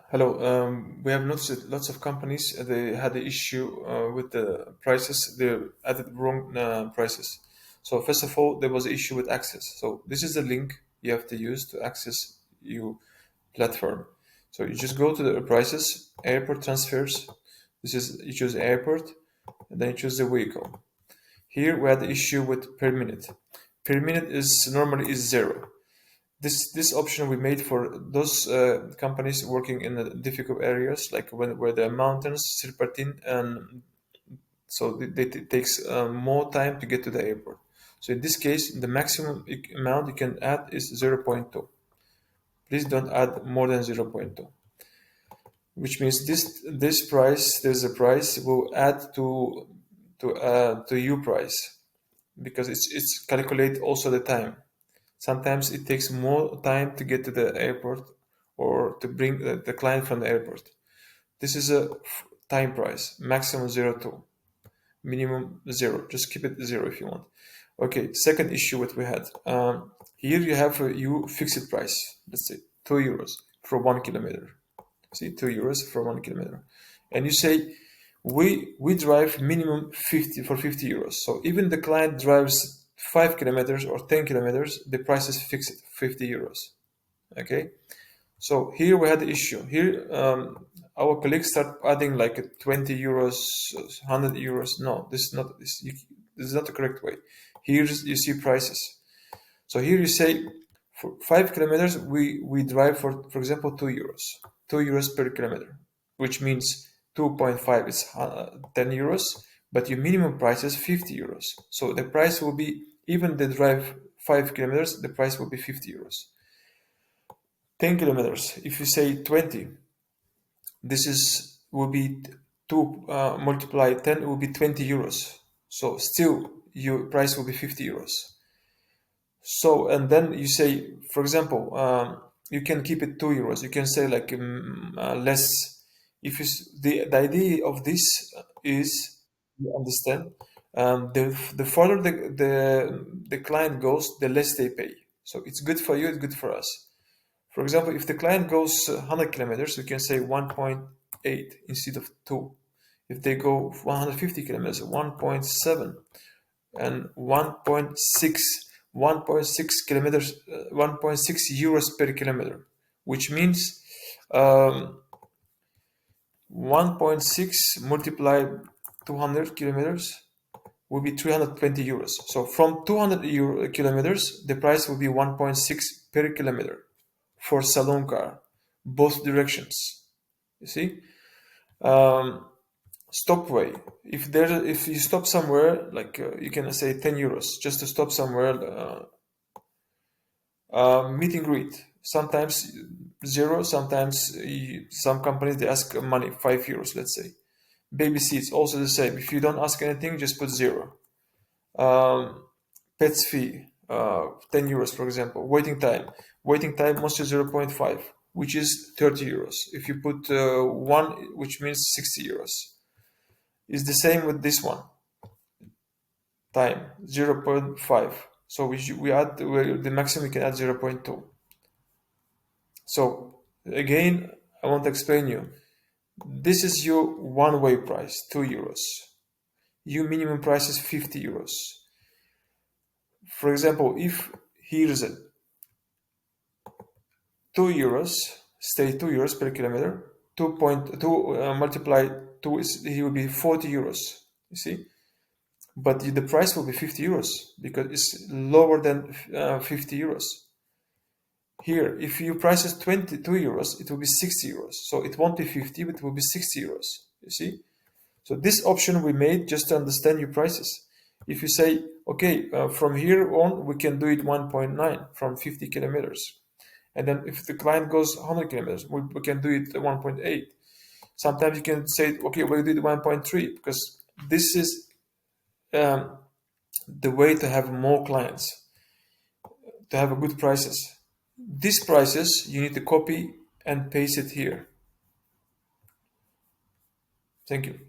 Hello. We have noticed that lots of companies they had the issue with the prices. They added wrong prices. So first of all, there was an issue with access. So this is the link you have to use to access your platform. So you just go to the prices, airport transfers. This is you choose airport, and then you choose the vehicle. Here we had the issue with per minute. Per minute is normally is zero. This option we made for those companies working in the difficult areas, like where there are mountains, Sirpatin, and so it takes more time to get to the airport. So in this case, the maximum amount you can add is 0.2. Please don't add more than 0.2, which means this price, there's a price will add to your price because it's calculate also the time. Sometimes it takes more time to get to the airport or to bring the client from the airport. This is a time price, maximum 0.2, minimum 0. Just keep it 0 if you want. Okay, second issue what we had. Here you have a fixed price, let's say 2 euros for 1 kilometer. See, 2 euros for 1 kilometer. And you say, we drive minimum 50 for 50 euros. So even the client drives 5 kilometers or 10 kilometers, the price is fixed 50 euros. Okay, so here we had the issue. Here our colleagues start adding like 20 euros, 100 euros. No, this is not the correct way. Here you see prices. So here you say for 5 kilometers we drive for example 2 euros, 2 euros per kilometer, which means 2.5 is 10 euros, but your minimum price is 50 euros. So the price will be, even the drive 5 kilometers, the price will be 50 euros. 10 kilometers, if you say 20, this will be 2 multiply 10, it will be 20 euros. So still your price will be 50 euros. So, and then you say, for example, you can keep it 2 euros. You can say like less. If the idea of this is, you understand, the further the client goes, the less they pay. So it's good for you, it's good for us. For example, if the client goes 100 kilometers, we can say 1.8 instead of 2. If they go 150 kilometers, 1.7 and 1.6 kilometers, 1.6 euros per kilometer, which means 1.6 multiplied 200 kilometers will be 320 euros. So from 200 kilometers, the price will be 1.6 per kilometer for saloon car, both directions. You see, stopway. If you stop somewhere, like you can say 10 euros just to stop somewhere. Meet and greet. Sometimes 0, sometimes some companies they ask money, 5 euros, let's say. Baby seats, also the same. If you don't ask anything, just put 0. Pets fee, 10 euros, for example. Waiting time mostly 0.5, which is 30 euros. If you put 1, which means 60 euros. It's the same with this one. Time 0.5. So we add the maximum we can add 0.2. So again, I want to explain you. This is your one-way price, 2 euros. Your minimum price is 50 euros. For example, if here's a 2 euros, stay 2 euros per kilometer, 2.2 multiply 2 he will be 40 euros. You see? But the price will be 50 euros because it's lower than 50 euros. Here, if your price is 22 euros, it will be 60 euros. So it won't be 50, but it will be 60 euros. You see? So this option we made just to understand your prices. If you say, okay, from here on, we can do it 1.9 from 50 kilometers. And then if the client goes 100 kilometers, we can do it 1.8. Sometimes you can say, okay, we'll do it 1.3 because this is the way to have more clients, to have a good prices. These prices you need to copy and paste it here. Thank you.